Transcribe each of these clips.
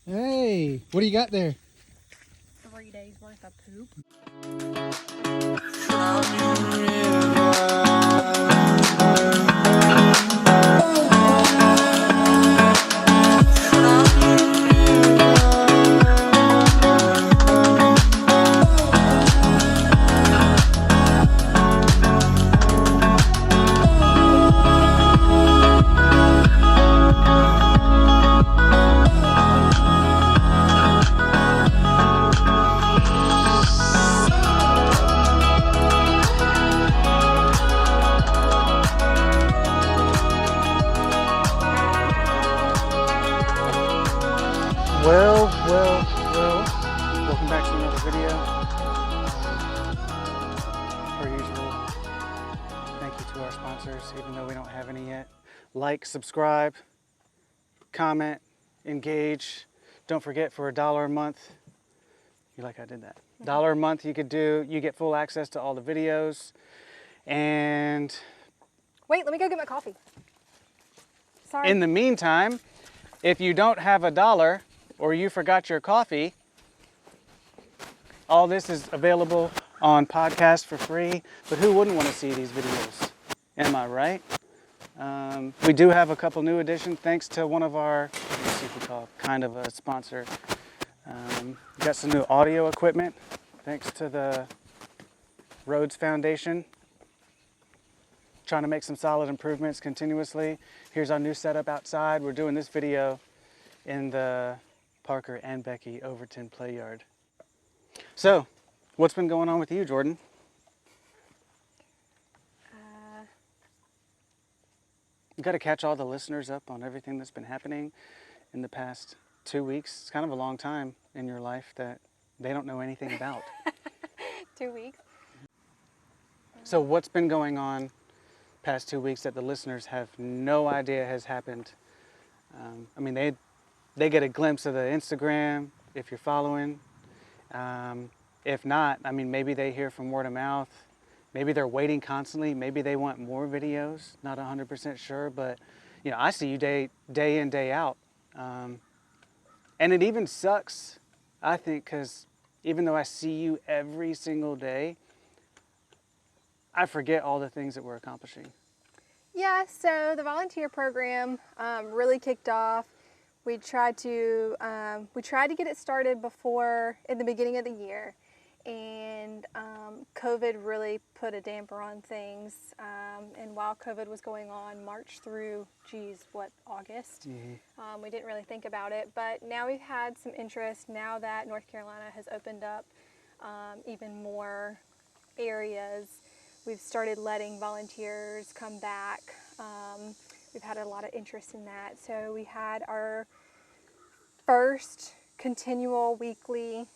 Hey, what do you got there? 3 days worth of poop. Well, welcome back to another video. Per usual, thank you to our sponsors, even though we don't have any yet. Like, subscribe, comment, engage. Don't forget, for $1 a month, you like I did that. $1 a month you get full access to all the videos. And Wait, let me go get my coffee. Sorry. in the meantime, if you don't have $1 or you forgot your coffee, all this is available on podcast for free. But who wouldn't want to see these videos? Am I right? We do have a couple new additions thanks to one of our, let's see if we call it kind of a sponsor. Got some new audio equipment thanks to the Rhodes Foundation. Trying to make some solid improvements continuously. Here's our new setup outside. We're doing this video in the Parker and Becky Overton play yard. So, what's been going on with you, Jordan? You got to catch all the listeners up on everything that's been happening in the past 2 weeks. It's kind of a long time in your life that they don't know anything about. 2 weeks. So what's been going on past 2 weeks that the listeners have no idea has happened? I mean, they get a glimpse of the Instagram if you're following. If not, I mean, maybe they hear from word of mouth. Maybe they're waiting constantly. Maybe they want more videos. Not 100% sure, but you know, I see you day in, day out. And it even sucks, I think, because even though I see you every single day, I forget all the things that we're accomplishing. Yeah, so the volunteer program really kicked off. We tried to get it started in the beginning of the year, and COVID really put a damper on things. And while COVID was going on, March through, August, we didn't really think about it. But now we've had some interest now that North Carolina has opened up even more areas. We've started letting volunteers come back. We've had a lot of interest in that. So we had our first continual weekly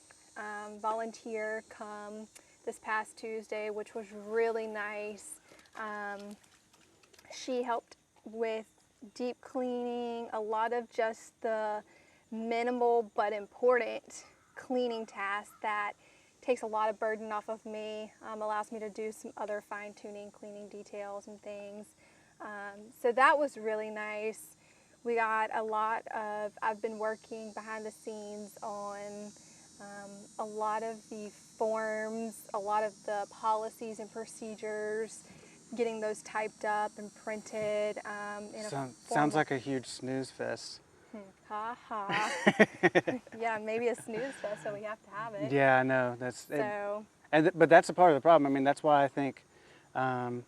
volunteer come this past Tuesday, which was really nice. She helped with deep cleaning, a lot of just the minimal but important cleaning tasks that takes a lot of burden off of me, allows me to do some other fine-tuning, cleaning details and things. So that was really nice. We got I've been working behind the scenes on a lot of the forms, a lot of the policies and procedures, getting those typed up and printed in a form. Sounds like a huge snooze fest. Ha ha. Yeah, maybe a snooze fest, so we have to have it. Yeah, I know. But that's a part of the problem. I mean, that's why I think, in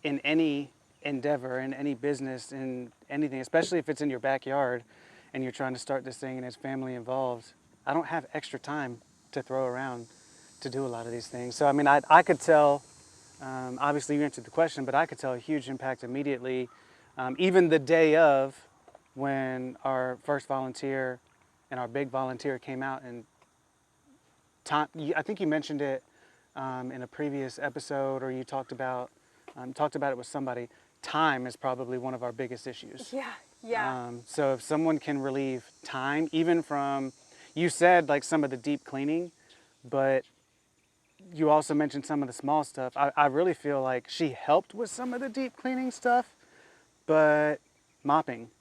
any endeavor, in any business, in anything, especially if it's in your backyard and you're trying to start this thing and it's family involved, I don't have extra time to throw around to do a lot of these things. So, I mean, I could tell, obviously you answered the question, but I could tell a huge impact immediately, even the day of, when our first volunteer and our big volunteer came out. And I think you mentioned it in a previous episode, or you talked about it with somebody. Time is probably one of our biggest issues. Yeah. So if someone can relieve time, even from, you said like some of the deep cleaning, but you also mentioned some of the small stuff. I really feel like she helped with some of the deep cleaning stuff, but mopping,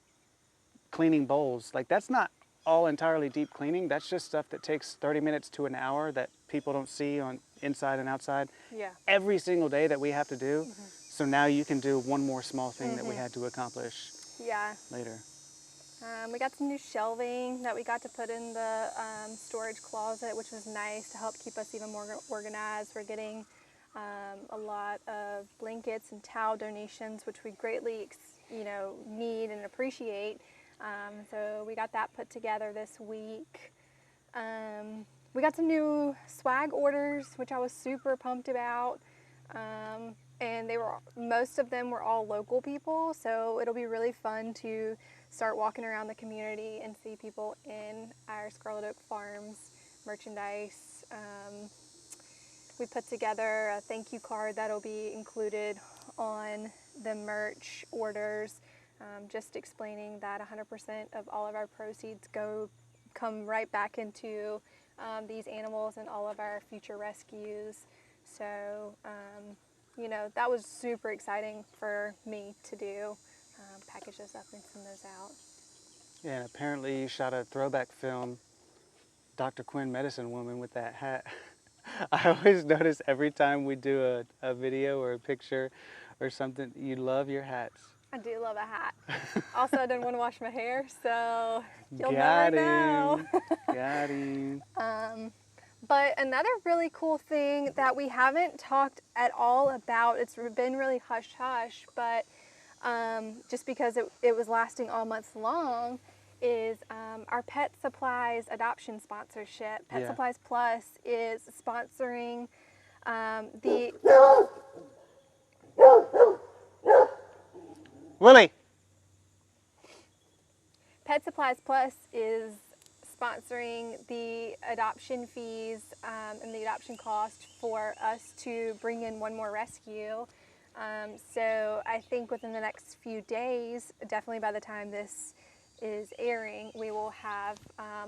cleaning bowls, like that's not all entirely deep cleaning. That's just stuff that takes 30 minutes to an hour that people don't see on inside and outside. Yeah. Every single day that we have to do. So now you can do one more small thing that we had to accomplish Yeah. later. We got some new shelving that we got to put in the storage closet, which was nice to help keep us even more organized. We're getting a lot of blankets and towel donations, which we greatly, need and appreciate. So we got that put together this week. We got some new swag orders, which I was super pumped about. And most of them were all local people, so it'll be really fun to start walking around the community and see people in our Scarlet Oak Farms merchandise. We put together a thank you card that'll be included on the merch orders, just explaining that 100% of all of our proceeds come right back into these animals and all of our future rescues. So, that was super exciting for me to do, package those up and send those out. Yeah, and apparently you shot a throwback film, Dr. Quinn Medicine Woman, with that hat. I always notice every time we do a video or a picture or something, you love your hats. I do love a hat. Also, I didn't want to wash my hair, so you'll Got never know. Got him. But another really cool thing that we haven't talked at all about, it's been really hush-hush, but just because it was lasting all month long, is our Pet Supplies adoption sponsorship. Pet Supplies Plus is sponsoring the... Willie! Pet Supplies Plus is sponsoring the adoption fees and the adoption cost for us to bring in one more rescue. So I think within the next few days, definitely by the time this is airing, we will have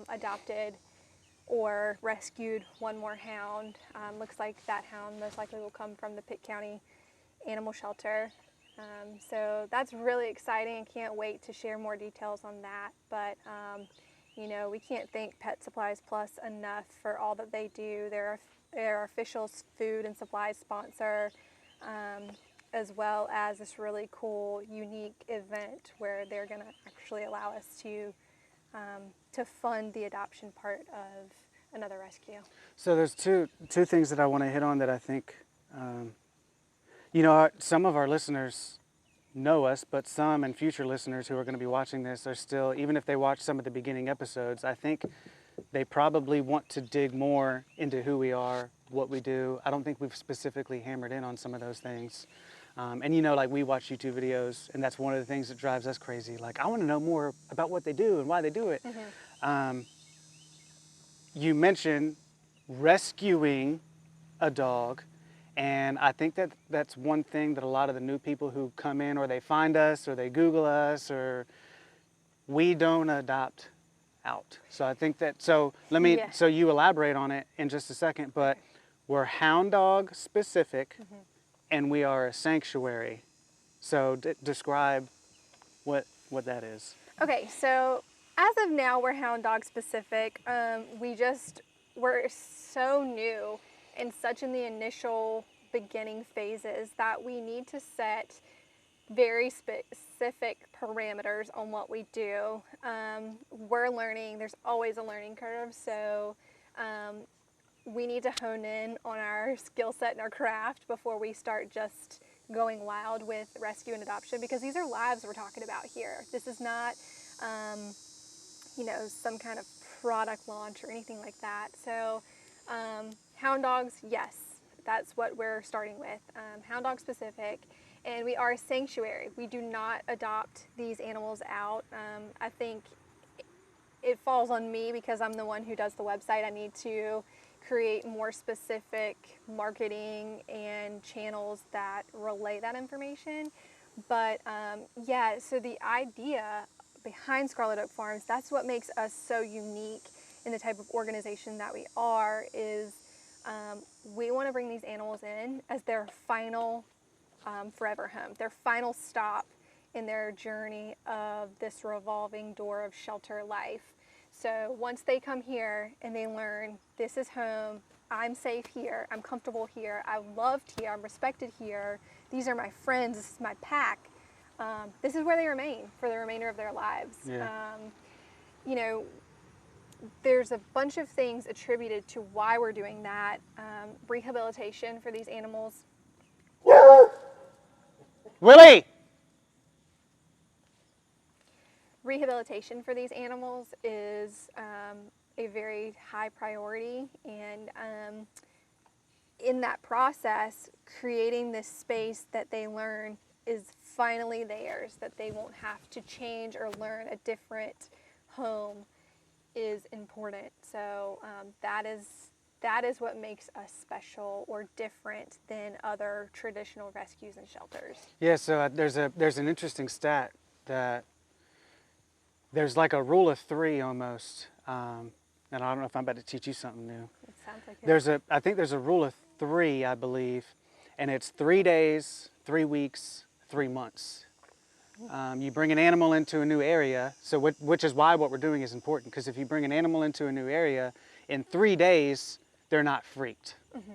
adopted or rescued one more hound. Looks like that hound most likely will come from the Pitt County Animal Shelter. So that's really exciting. I can't wait to share more details on that. But we can't thank Pet Supplies Plus enough for all that they do. They're our official food and supplies sponsor, as well as this really cool, unique event where they're going to actually allow us to fund the adoption part of another rescue. So there's two things that I want to hit on that I think, some of our listeners know us, but some and future listeners who are going to be watching this are still, even if they watch some of the beginning episodes, I think they probably want to dig more into who we are, what we do. I don't think we've specifically hammered in on some of those things. And we watch YouTube videos, and that's one of the things that drives us crazy. Like, I want to know more about what they do and why they do it. You mentioned rescuing a dog, and I think that's one thing that a lot of the new people who come in, or they find us, or they Google us, or we don't adopt out. So I think that, so you elaborate on it in just a second, but we're Hound Dog Specific, and we are a sanctuary. So describe what that is. Okay, so as of now, we're Hound Dog Specific. We're so new and such in the initial beginning phases that we need to set very specific parameters on what we do. We're learning, there's always a learning curve, so we need to hone in on our skill set and our craft before we start just going wild with rescue and adoption, because these are lives we're talking about here. This is not, some kind of product launch or anything like that. So Hound Dogs, yes, that's what we're starting with. Hound Dog Specific, and we are a sanctuary. We do not adopt these animals out. I think it falls on me because I'm the one who does the website. I need to create more specific marketing and channels that relay that information. But so the idea behind Scarlet Oak Farms, that's what makes us so unique in the type of organization that we are, is we want to bring these animals in as their final forever home, their final stop in their journey of this revolving door of shelter life. So once they come here and they learn this is home, I'm safe here, I'm comfortable here, I'm loved here, I'm respected here, these are my friends, this is my pack, this is where they remain for the remainder of their lives. Yeah. You know, there's a bunch of things attributed to why we're doing that. Rehabilitation for these animals. Willie! Rehabilitation for these animals is a very high priority, and in that process, creating this space that they learn is finally theirs, that they won't have to change or learn a different home is important. So that is what makes us special or different than other traditional rescues and shelters. Yeah, so there's an interesting stat that there's like a rule of 3 almost, and I don't know if I'm about to teach you something new. It sounds like it. I think there's a rule of 3, I believe, and it's 3 days, 3 weeks, 3 months. You bring an animal into a new area, so which is why what we're doing is important, because if you bring an animal into a new area, in 3 days, they're not freaked. Mm-hmm.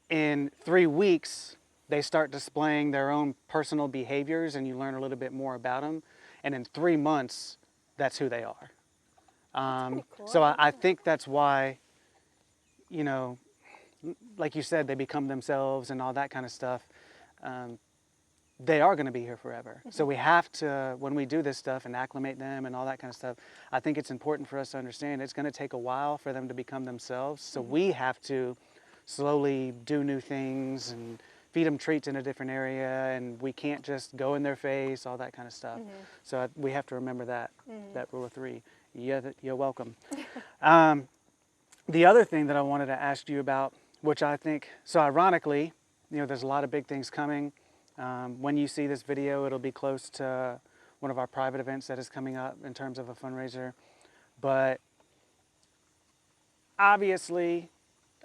In 3 weeks, they start displaying their own personal behaviors and you learn a little bit more about them. And in 3 months, that's who they are. Pretty cool. So I think that's why, you know, like you said, they become themselves and all that kind of stuff. They are going to be here forever. Mm-hmm. So we have to, when we do this stuff and acclimate them and all that kind of stuff, I think it's important for us to understand it's going to take a while for them to become themselves. So we have to slowly do new things and feed them treats in a different area, and we can't just go in their face, all that kind of stuff. Mm-hmm. So we have to remember that, that rule of 3. Yeah, you're welcome. The other thing that I wanted to ask you about, which I think, so ironically, you know, there's a lot of big things coming. When you see this video, it'll be close to one of our private events that is coming up in terms of a fundraiser. But obviously,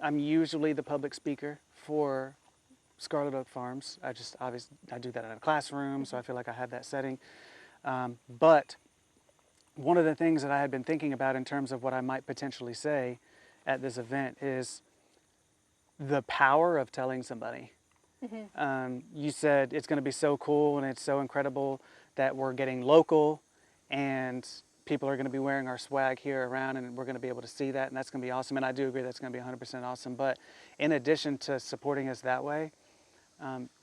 I'm usually the public speaker for Scarlet Oak Farms. I do that in a classroom, so I feel like I have that setting. But one of the things that I had been thinking about in terms of what I might potentially say at this event is the power of telling somebody. Mm-hmm. You said it's going to be so cool and it's so incredible that we're getting local and people are going to be wearing our swag here around and we're going to be able to see that, and that's going to be awesome. And I do agree that's going to be 100% awesome. But in addition to supporting us that way,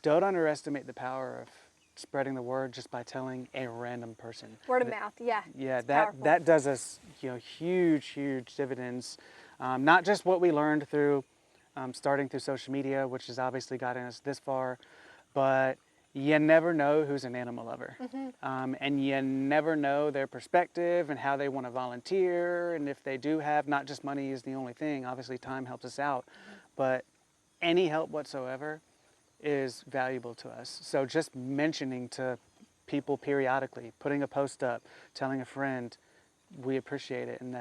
don't underestimate the power of spreading the word just by telling a random person. Word of mouth, yeah. Yeah, that does us, you know, huge dividends. Not just what we learned through starting through social media, which has obviously gotten us this far, but you never know who's an animal lover. Mm-hmm. And you never know their perspective and how they want to volunteer, and if they do have, not just money is the only thing, obviously time helps us out, but any help whatsoever is valuable to us. So just mentioning to people periodically, putting a post up, telling a friend, we appreciate it, and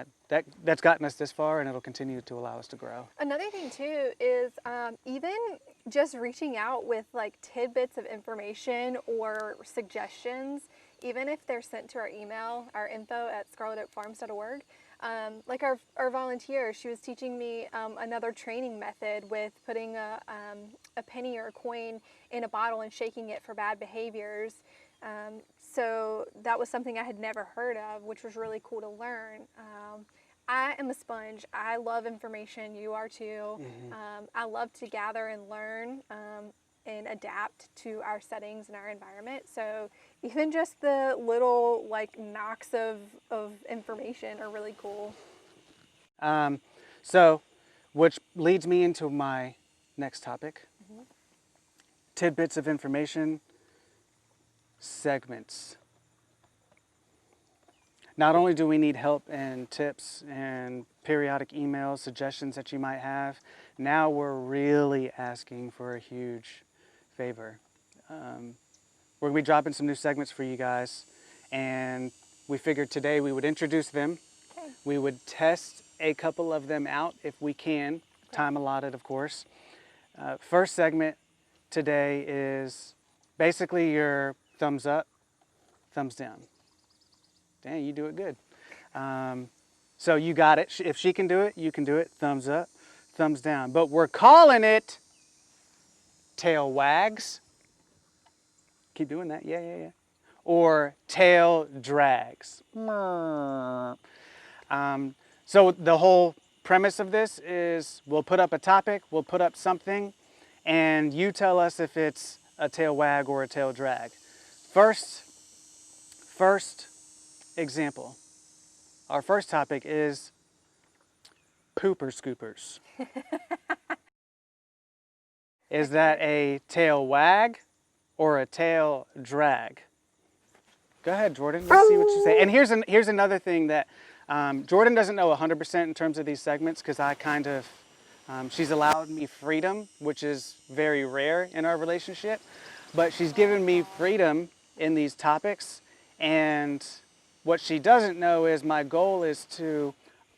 that's gotten us this far, and it'll continue to allow us to grow. Another thing too is even just reaching out with like tidbits of information or suggestions, even if they're sent to our email, our info@scarletoakfarms.org. Like our volunteer, she was teaching me another training method with putting a penny or a coin in a bottle and shaking it for bad behaviors. So that was something I had never heard of, which was really cool to learn. I am a sponge. I love information. You are too. Mm-hmm. I love to gather and learn and adapt to our settings and our environment. So even just the little like knocks of information are really cool. So which leads me into my next topic. Mm-hmm. Tidbits of information. Segments. Not only do we need help and tips and periodic emails, suggestions that you might have, now we're really asking for a huge favor. We're going to be dropping some new segments for you guys, and we figured today we would introduce them. Okay. We would test a couple of them out if we can, okay. Time allotted, of course. First segment today is basically your thumbs up, thumbs down. Dang, you do it good. So you got it. If she can do it, you can do it. Thumbs up, thumbs down. But we're calling it tail wags. Keep doing that. Yeah, yeah, yeah. Or tail drags. So the whole premise of this is we'll put up a topic, we'll put up something, and you tell us if it's a tail wag or a tail drag. First example. Our first topic is pooper scoopers. Is that a tail wag or a tail drag? Go ahead, Jordan. Let's see what you say. And here's another thing that Jordan doesn't know 100% in terms of these segments because I kind of, she's allowed me freedom, which is very rare in our relationship. But she's given me freedom in these topics. And what she doesn't know is my goal is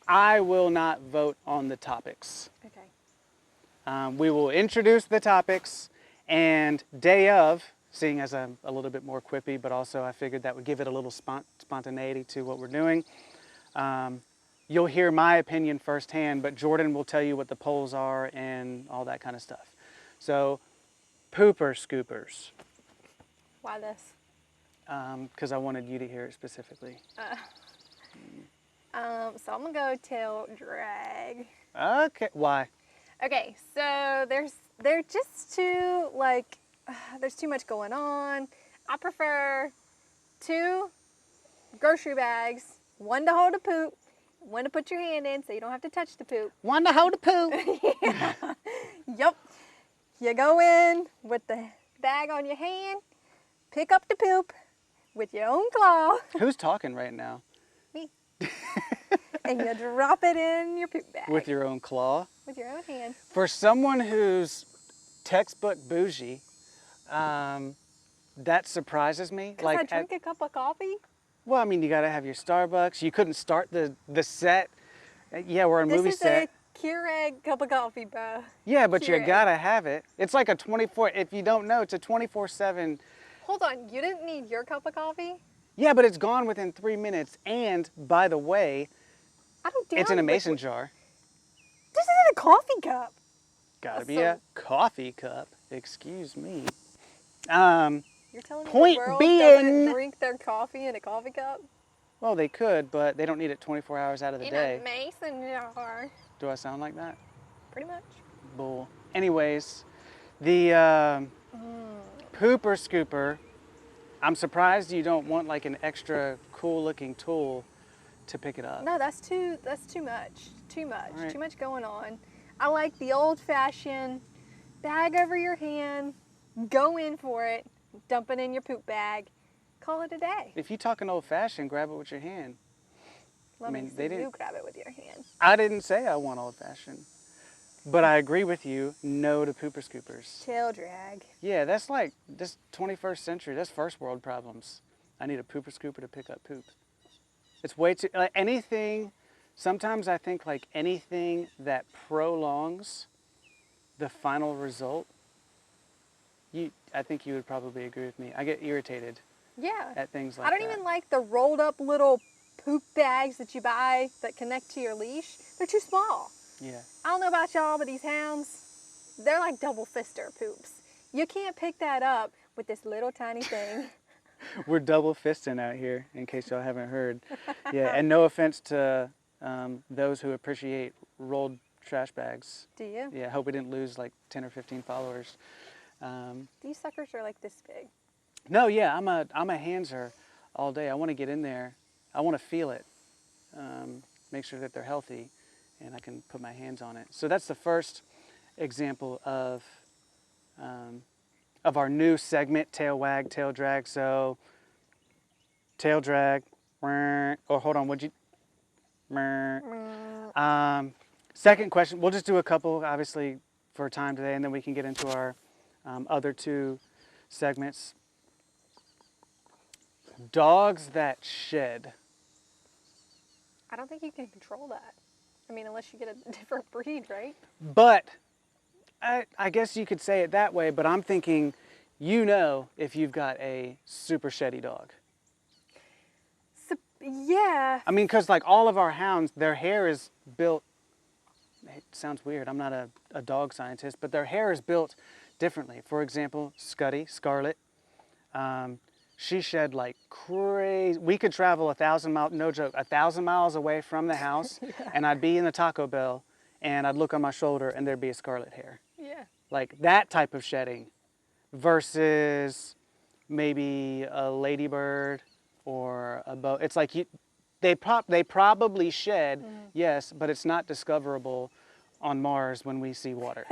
I will not vote on the topics. Okay. We will introduce the topics, and day of, seeing as I'm a little bit more quippy, but also I figured that would give it a little spontaneity to what we're doing. You'll hear my opinion firsthand, but Jordan will tell you what the polls are and all that kind of stuff. So, pooper scoopers. Why this? Because I wanted you to hear it specifically. So I'm gonna go tail drag. Okay, why? Okay, so they're just too like there's too much going on. I prefer 2 grocery bags, one to hold the poop, one to put your hand in so you don't have to touch the poop. One to hold the poop. Yeah. Yup. You go in with the bag on your hand, pick up the poop with your own claw. Who's talking right now? Me. And you drop it in your poop bag. With your own claw? With your own hand. For someone who's textbook bougie, that surprises me. Like I drink a cup of coffee? Well, I mean, you gotta have your Starbucks. You couldn't start the set. Yeah, we're on movie set. This is a Keurig cup of coffee, bro. Yeah, but you Keurig. gotta have it. It's like a 24, if you don't know, it's a 24/7. Hold on, you didn't need your cup of coffee? Yeah, but it's gone within 3 minutes. And by the way, I don't it's in a mason jar. This isn't a coffee cup. Gotta That's be so- a coffee cup. Excuse me. You're telling me Point the world being- doesn't drink their coffee in a coffee cup? Well, they could, but they don't need it 24 hours out of the In day. a mason jar. Do I sound like that? Pretty much. Bull. Anyways, the pooper scooper, I'm surprised you don't want like an extra cool looking tool to pick it up. No, that's too much. Too much. All right. Too much going on. I like the old fashioned bag over your hand, go in for it, dump it in your poop bag, call it a day. If you talking old fashioned, grab it with your hand. Let I mean, me they see you didn't- grab it with your hand. I didn't say I want old fashioned, but I agree with you, no to pooper scoopers. Tail drag. Yeah, that's like this 21st century, that's first world problems. I need a pooper scooper to pick up poop. It's way too, like anything, sometimes I think like anything that prolongs the final result, I think you would probably agree with me. I get irritated Yeah. at things like I don't that. even like the rolled up little poop bags that you buy that connect to your leash. They're too small. Yeah. I don't know about y'all, but these hounds, they're like double fister poops. You can't pick that up with this little tiny thing. We're double fisting out here, in case y'all haven't heard. Yeah, and no offense to those who appreciate rolled trash bags. Do you? Yeah, I hope we didn't lose like 10 or 15 followers. These suckers are like this big. No, yeah, I'm a handser all day. I want to get in there. I want to feel it, make sure that they're healthy, and I can put my hands on it. So that's the first example of our new segment, tail wag, tail drag. So tail drag, or hold on, second question, we'll just do a couple, obviously, for time today, and then we can get into our other 2 segments. Dogs that shed. I don't think you can control that. I mean, unless you get a different breed, right? But I guess you could say it that way, but I'm thinking, if you've got a super sheddy dog. Yeah. I mean, because like all of our hounds, their hair is built, it sounds weird, I'm not a dog scientist, but their hair is built differently. For example, Scarlet, she shed like crazy. We could travel 1,000 miles, no joke, 1,000 miles away from the house, and I'd be in the Taco Bell, and I'd look on my shoulder, and there'd be a Scarlet hair. Yeah. Like that type of shedding versus maybe a ladybird or a boa. It's like they probably shed, yes, but it's not discoverable on Mars when we see water.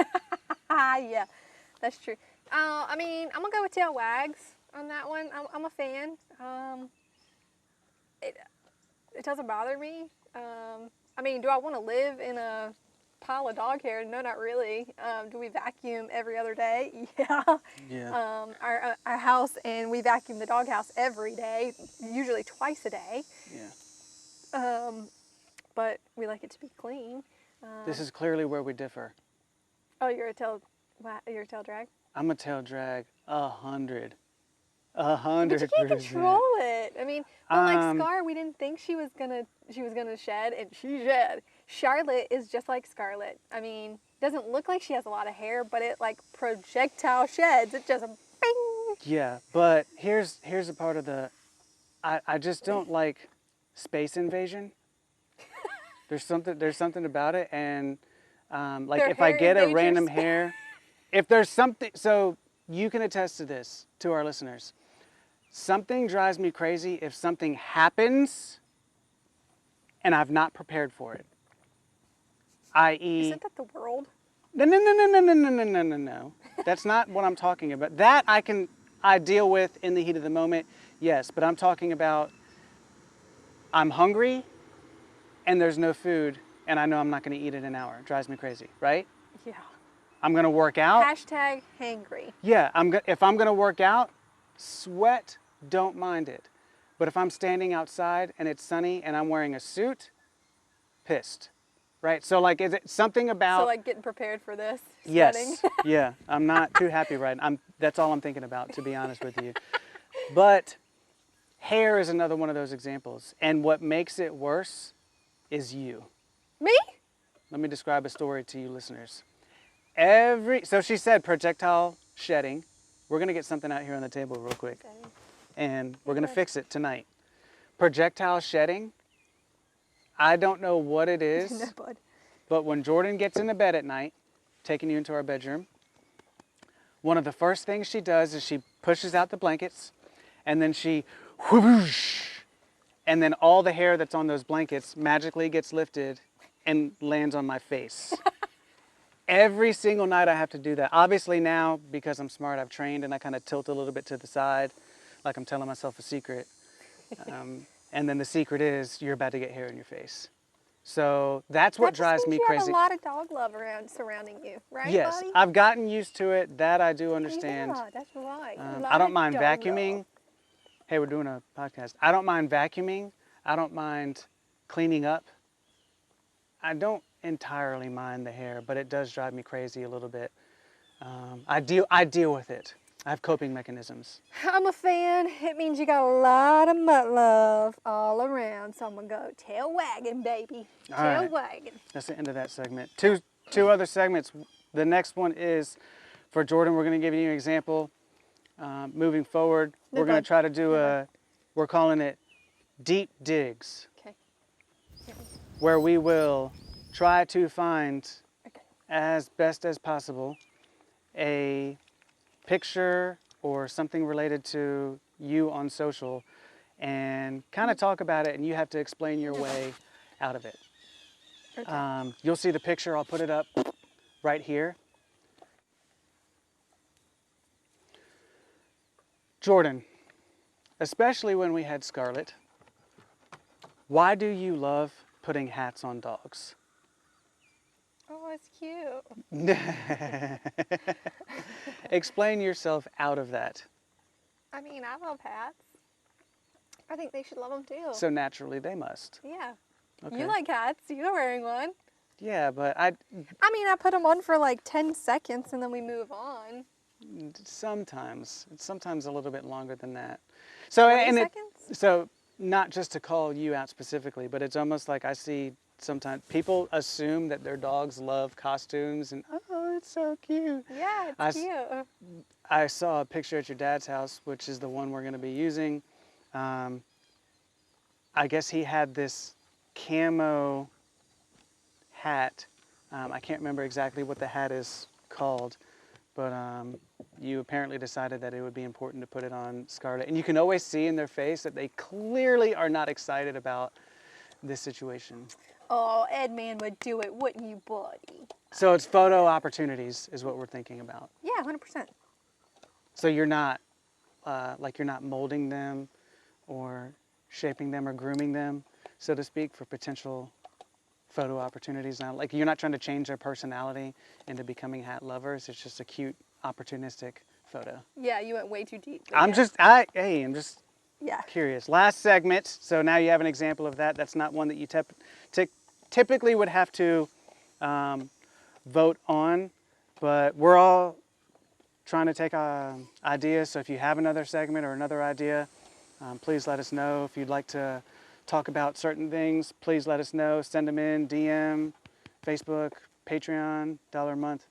Yeah, that's true. I mean, I'm gonna go with tail wags on that one. I'm a fan. It doesn't bother me. I mean, do I want to live in a pile of dog hair? No, not really. Do we vacuum every other day? Yeah. Yeah. Our house, and we vacuum the doghouse every day, usually twice a day. Yeah. But we like it to be clean. This is clearly where we differ. Oh, you're a tail drag? I'm a tail drag 100. But you can't control it. I mean, well, like Scar, we didn't think she was gonna shed, and she shed. Charlotte is just like Scarlet. I mean, doesn't look like she has a lot of hair, but it like projectile sheds. It just bing. Yeah, but here's a part of the, I just don't like space invasion. There's something about it, and like They're if I hair get a invaders. random hair, if there's something, so you can attest to this, to our listeners. Something drives me crazy if something happens and I've not prepared for it. I.e., Isn't that the world? no. That's not what I'm talking about. That I deal with in the heat of the moment, yes, but I'm talking about I'm hungry and there's no food and I know I'm not going to eat in an hour. It drives me crazy, right? Yeah. I'm going to work out. Hashtag hangry. Yeah, if I'm going to work out, sweat, don't mind it. But if I'm standing outside and it's sunny and I'm wearing a suit, pissed, right? So like, is it something about... So like getting prepared for this? Yes, Sweating. yeah, I'm not too happy right now. That's all I'm thinking about, to be honest with you. But hair is another one of those examples. And what makes it worse is you. Me? Let me describe a story to you listeners. So she said projectile shedding. We're gonna get something out here on the table real quick. And we're gonna fix it tonight. Projectile shedding, I don't know what it is, No, bud. but when Jordan gets into bed at night, taking you into our bedroom, one of the first things she does is she pushes out the blankets, and then she whoosh, and then all the hair that's on those blankets magically gets lifted and lands on my face. Every single night I have to do that. Obviously now, because I'm smart, I've trained and I kind of tilt a little bit to the side, like I'm telling myself a secret. And then the secret is you're about to get hair in your face. So that's what drives me You crazy. have a lot of dog love surrounding you, right, Yes, buddy? I've gotten used to it. That I do understand. Yeah, that's right. I don't mind vacuuming. Hey, we're doing a podcast. I don't mind vacuuming. I don't mind cleaning up. I don't entirely mind the hair, but it does drive me crazy a little bit. I deal with it. I have coping mechanisms. I'm a fan. It means you got a lot of mutt love all around. So I'm gonna go tail wagging, baby. All Tail right. wagging. That's the end of that segment. Two other segments. The next one is for Jordan. We're going to give you an example. Moving forward, we're going to try to do we're calling it deep digs, Okay. where we will try to find, as best as possible, a picture or something related to you on social and kind of talk about it, and you have to explain your way out of it. Okay. You'll see the picture. I'll put it up right here. Jordan, especially when we had Scarlet, why do you love putting hats on dogs? Oh, it's cute. Explain yourself out of that. I mean, I love hats. I think they should love them too. So naturally they must. Yeah. Okay. You like hats. You're wearing one. Yeah, but I mean, I put them on for like 10 seconds and then we move on. sometimes. It's sometimes a little bit longer than that. So 20 and seconds? so not just to call you out specifically, but it's almost like I see sometimes people assume that their dogs love costumes and, oh, it's so cute. Yeah, it's cute. I saw a picture at your dad's house, which is the one we're going to be using. I guess he had this camo hat. I can't remember exactly what the hat is called, but you apparently decided that it would be important to put it on Scarlet. And you can always see in their face that they clearly are not excited about this situation. Oh, Edman would do it, wouldn't you, buddy? So it's photo opportunities is what we're thinking about. Yeah, 100%. So you're not, you're not molding them or shaping them or grooming them, so to speak, for potential photo opportunities. Now, like, you're not trying to change their personality into becoming hat lovers. It's just a cute, opportunistic photo. Yeah, you went way too deep. I'm yeah. just Yeah. curious. Last segment, so now you have an example of that. That's not one that you typically would have to vote on, but we're all trying to take ideas. So if you have another segment or another idea, please let us know. If you'd like to talk about certain things, please let us know. Send them in, DM, Facebook, Patreon, $1 a month.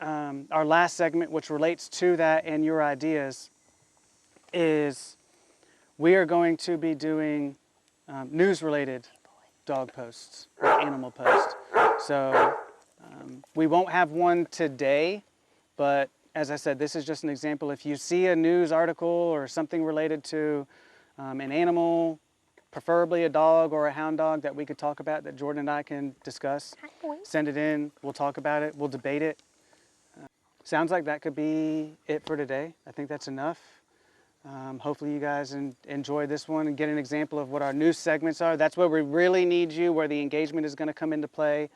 Our last segment, which relates to that and your ideas, is we are going to be doing news-related dog posts or animal posts. So we won't have one today, but as I said, this is just an example. If you see a news article or something related to an animal, preferably a dog or a hound dog that we could talk about, that Jordan and I can discuss, send it in, we'll talk about it, we'll debate it. Sounds like that could be it for today. I think that's enough. Hopefully you guys enjoy this one and get an example of what our news segments are. That's where we really need you, where the engagement is going to come into play,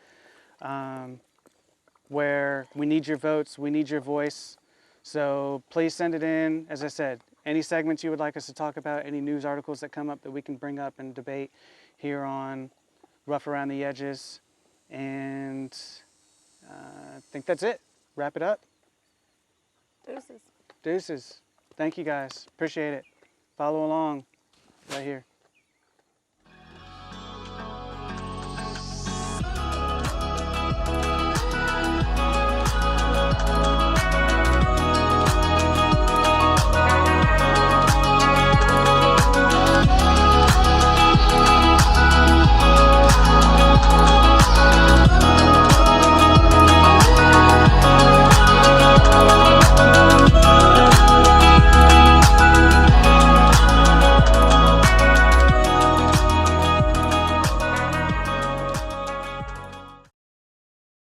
where we need your votes, we need your voice. So please send it in. As I said, any segments you would like us to talk about, any news articles that come up that we can bring up and debate here on Rough Around the Edges. And I think that's it. Wrap it up. Deuces. Deuces. Thank you guys. Appreciate it. Follow along right here.